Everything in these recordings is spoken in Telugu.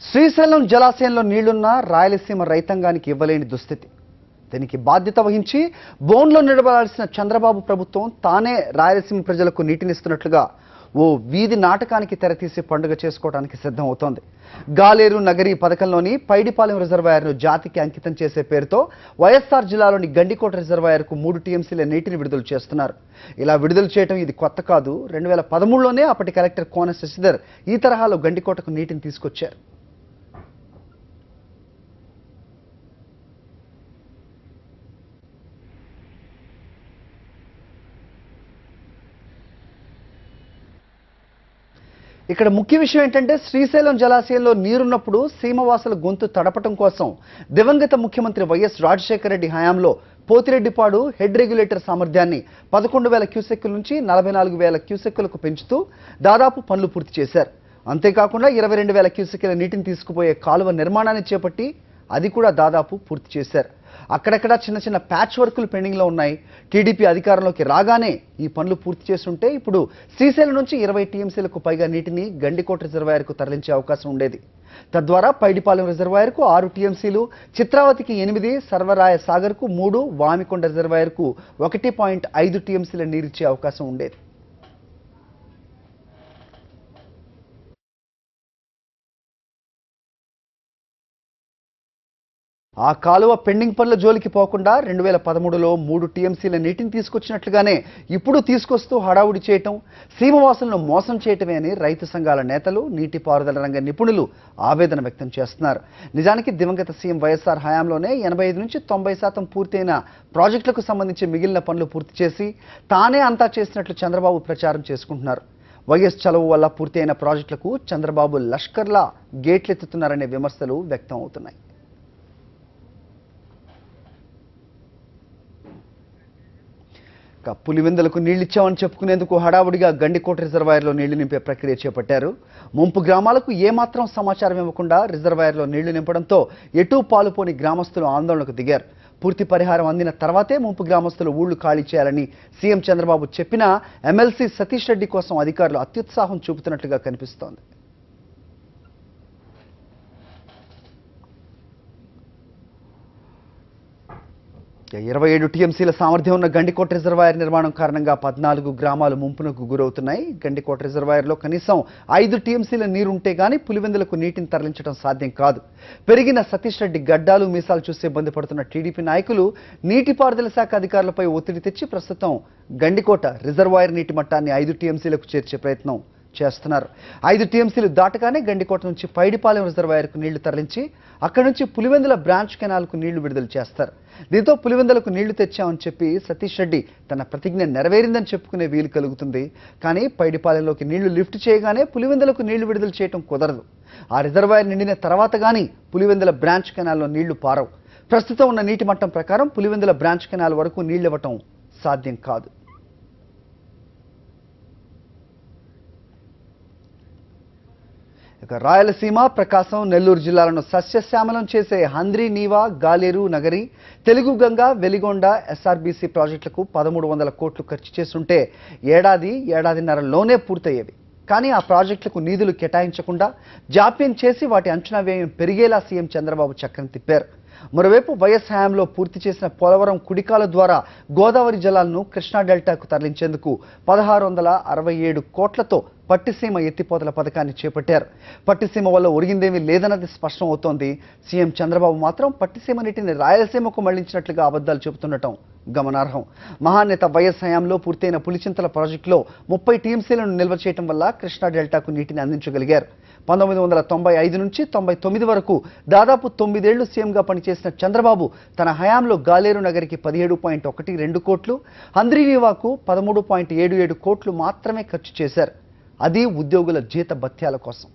శ్రీశైలం జలాశయంలో నీళ్లున్న రాయలసీమ రైతాంగానికి ఇవ్వలేని దుస్థితి. దీనికి బాధ్యత వహించి బోన్లో నిలబడాల్సిన చంద్రబాబు ప్రభుత్వం తానే రాయలసీమ ప్రజలకు నీటినిస్తున్నట్లుగా ఓ వీధి నాటకానికి తెరతీసి పండుగ చేసుకోవడానికి సిద్ధమవుతోంది. గాలేరు నగరి పథకంలోని పైడిపాలెం రిజర్వాయర్ను జాతికి అంకితం చేసే పేరుతో వైఎస్ఆర్ జిల్లాలోని గండికోట రిజర్వాయర్కు 3 టీఎంసీల నీటిని విడుదల చేస్తున్నారు. ఇలా విడుదల చేయడం ఇది కొత్త కాదు. 2013లోనే అప్పటి కలెక్టర్ కోన శశిధర్ ఈ తరహాలో గండికోటకు నీటిని తీసుకొచ్చారు. ఇక్కడ ముఖ్య విషయం ఏంటంటే శ్రీశైలం జలాశయంలో నీరున్నప్పుడు సీమవాసుల గొంతు తడపటం కోసం దివంగత ముఖ్యమంత్రి వైఎస్ రాజశేఖర రెడ్డి హయాంలో పోతిరెడ్డిపాడు హెడ్ రెగ్యులేటర్ సామర్థ్యాన్ని 11,000 క్యూసెక్కుల నుంచి 44,000 క్యూసెక్కులకు పెంచుతూ దాదాపు పనులు పూర్తి చేశారు. అంతేకాకుండా 22,000 క్యూసెక్కుల నీటిని తీసుకుపోయే కాలువ నిర్మాణాన్ని చేపట్టి అది కూడా దాదాపు పూర్తి చేశారు. అక్కడక్కడ చిన్న చిన్న ప్యాచ్ వర్కులు పెండింగ్లో ఉన్నాయి. టీడీపీ అధికారంలోకి రాగానే ఈ పనులు పూర్తి చేస్తుంటే ఇప్పుడు శ్రీశైలం నుంచి 20 టీఎంసీలకు పైగా నీటిని గండికోట రిజర్వాయర్కు తరలించే అవకాశం ఉండేది. తద్వారా పైడిపాలెం రిజర్వాయర్కు 6 టీఎంసీలు, చిత్రావతికి 8, సర్వరాయ సాగర్కు 3, వామికొండ రిజర్వాయర్కు 1.5 టీఎంసీల నీరిచ్చే అవకాశం ఉండేది. ఆ కాలువ పెండింగ్ పనుల జోలికి పోకుండా 2013లో 3 టీఎంసీల నీటిని తీసుకొచ్చినట్లుగానే ఇప్పుడు తీసుకొస్తూ హడావుడి చేయటం, సీమవాసులను మోసం చేయటమే అని రైతు సంఘాల నేతలు, నీటిపారుదల రంగ నిపుణులు ఆవేదన వ్యక్తం చేస్తున్నారు. నిజానికి దివంగత సీఎం వైఎస్ఆర్ హయాంలోనే 85 నుంచి 90% పూర్తయిన ప్రాజెక్టులకు సంబంధించి మిగిలిన పనులు పూర్తి చేసి తానే అంతా చేసినట్లు చంద్రబాబు ప్రచారం చేసుకుంటున్నారు. వైఎస్ చలువు వల్ల పూర్తి అయిన ప్రాజెక్టులకు చంద్రబాబు లష్కర్లా గేట్లెత్తుతున్నారనే విమర్శలు వ్యక్తం అవుతున్నాయి. పులివెందులకు నీళ్లిచ్చామని చెప్పుకునేందుకు హడావుడిగా గండికోట రిజర్వాయర్లో నీళ్లు నింపే ప్రక్రియ చేపట్టారు. ముంపు గ్రామాలకు ఏమాత్రం సమాచారం ఇవ్వకుండా రిజర్వాయర్లో నీళ్లు నింపడంతో ఎటూ పాలుపోని గ్రామస్తులు ఆందోళనకు దిగారు. పూర్తి పరిహారం అందిన తర్వాతే ముంపు గ్రామస్తులు ఊళ్లు ఖాళీ చేయాలని సీఎం చంద్రబాబు చెప్పినా ఎమ్మెల్సీ సతీష్ రెడ్డి కోసం అధికారులు అత్యుత్సాహం చూపుతున్నట్లుగా కనిపిస్తోంది. 27 టీఎంసీల సామర్థ్యం ఉన్న గండికోట రిజర్వాయర్ నిర్మాణం కారణంగా 14 గ్రామాలు ముంపునకు గురవుతున్నాయి. గండికోట రిజర్వాయర్లో కనీసం 5 టీఎంసీల నీరుంటే గానీ పులివెందులకు నీటిని తరలించడం సాధ్యం కాదు. పెరిగిన సతీష్ రెడ్డి గడ్డాలు మీసాలు చూసి ఇబ్బంది పడుతున్న టీడీపీ నాయకులు నీటిపారుదల శాఖ అధికారులపై ఒత్తిడి తెచ్చి ప్రస్తుతం గండికోట రిజర్వాయర్ నీటి మట్టాన్ని 5 టీఎంసీలకు చేర్చే ప్రయత్నం చేస్తున్నారు. 5 టీఎంసీలు దాటగానే గండికోట నుంచి పైడిపాలెం రిజర్వాయర్కు నీళ్లు తరలించి అక్కడి నుంచి పులివెందుల బ్రాంచ్ కెనాల్కు నీళ్లు విడుదల చేస్తారు. దీంతో పులివెందులకు నీళ్లు తెచ్చామని చెప్పి సతీష్ రెడ్డి తన ప్రతిజ్ఞ నెరవేరిందని చెప్పుకునే వీలు కలుగుతుంది. కానీ పైడిపాలెంలోకి నీళ్లు లిఫ్ట్ చేయగానే పులివెందులకు నీళ్లు విడుదల చేయడం కుదరదు. ఆ రిజర్వాయర్ నిండిన తర్వాత కానీ పులివెందుల బ్రాంచ్ కెనాల్లో నీళ్లు పారవు. ప్రస్తుతం ఉన్న నీటి మట్టం ప్రకారం పులివెందుల బ్రాంచ్ కెనాల్ వరకు నీళ్లు ఇవ్వటం సాధ్యం కాదు. ఇక రాయలసీమ, ప్రకాశం, నెల్లూరు జిల్లాలను సస్యశ్యామలం చేసే హంద్రీ నీవా, గాలేరు నగరి, తెలుగు గంగ, వెలిగొండ ఎస్ఆర్బీసీ ప్రాజెక్టులకు 1300 కోట్లు ఖర్చు చేస్తుంటే ఏడాదిన్నరలోనే పూర్తయ్యేవి. కానీ ఆ ప్రాజెక్టులకు నిధులు కేటాయించకుండా జాప్యం చేసి వాటి అంచనా వ్యయం పెరిగేలా సీఎం చంద్రబాబు చక్రం తిప్పారు. మరోవైపు వైఎస్ హయాంలో పూర్తి చేసిన పోలవరం కుడికాల ద్వారా గోదావరి జలాలను కృష్ణా డెల్టాకు తరలించేందుకు 1667 కోట్లతో పట్టిసీమ ఎత్తిపోతల పథకాన్ని చేపట్టారు. పట్టిసీమ వల్ల ఒరిగిందేమీ లేదన్నది స్పష్టం అవుతోంది. సీఎం చంద్రబాబు మాత్రం పట్టిసీమ నీటిని రాయలసీమకు మళ్లించినట్లుగా అబద్ధాలు చెబుతుండటం గమనార్హం. మహానేత వైఎస్ హయాంలో పూర్తయిన పులిచింతల ప్రాజెక్టులో 30 టీఎంసీలను నిల్వ చేయడం వల్ల కృష్ణా డెల్టాకు నీటిని అందించగలిగారు. 1995 నుంచి 99 వరకు దాదాపు 9 ఏళ్లు సీఎంగా పనిచేసిన చంద్రబాబు తన హయాంలో గాలేరు నగరికి 17.12 కోట్లు, హంద్రీనీవాకు 13.77 కోట్లు మాత్రమే ఖర్చు చేశారు. అది ఉద్యోగుల జీత భత్యాల కోసం.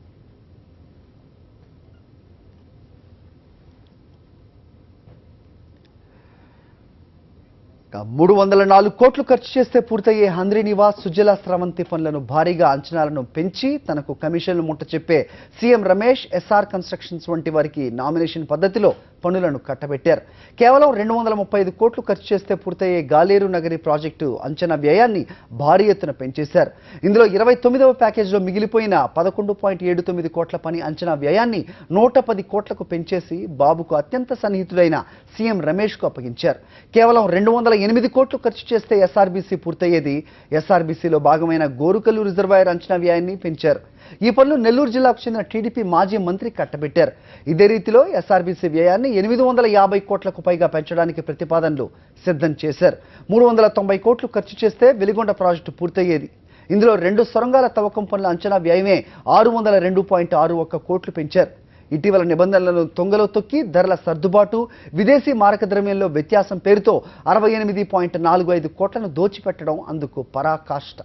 304 కోట్లు ఖర్చు చేస్తే పూర్తయ్యే హంద్రీనీవా, సుజల స్రవంతి పనులను భారీగా అంచనాలను పెంచి తనకు కమిషన్లు ముట్ట చెప్పే సీఎం రమేష్, ఎస్ఆర్ కన్స్ట్రక్షన్స్ వంటి వారికి నామినేషన్ పద్ధతిలో పనులను కట్టబెట్టారు. కేవలం 235 కోట్లు ఖర్చు చేస్తే పూర్తయ్యే గాలేరు నగరి ప్రాజెక్టు అంచనా వ్యయాన్ని భారీ ఎత్తున పెంచేశారు. ఇందులో 29వ ప్యాకేజీలో మిగిలిపోయిన 11.79 కోట్ల పని అంచనా వ్యయాన్ని 110 కోట్లకు పెంచేసి బాబుకు అత్యంత సన్నిహితుడైన సీఎం రమేష్కు అప్పగించారు. కేవలం 208 కోట్లు ఖర్చు చేస్తే ఎస్ఆర్బీసీ పూర్తయ్యేది. ఎస్ఆర్బీసీలో భాగమైన గోరుకల్లు రిజర్వాయర్ అంచనా వ్యయాన్ని పెంచారు. ఈ పనులు నెల్లూరు జిల్లాకు చెందిన టీడీపీ మాజీ మంత్రి కట్టబెట్టారు. ఇదే రీతిలో ఎస్ఆర్బీసీ వ్యయాన్ని 850 కోట్లకు పైగా పెంచడానికి ప్రతిపాదనలు సిద్ధం చేశారు. 390 కోట్లు ఖర్చు చేస్తే వెలిగొండ ప్రాజెక్టు పూర్తయ్యేది. ఇందులో 2 సొరంగాల తవ్వకం పనుల అంచనా వ్యయమే 602.61 కోట్లు పెంచారు. ఇటీవల నిబంధనలను తొంగలో తొక్కి ధరల సర్దుబాటు, విదేశీ మారక ద్రవ్యంలో వ్యత్యాసం పేరుతో 68.45 కోట్లను దోచిపెట్టడం అందుకు పరాకాష్ట.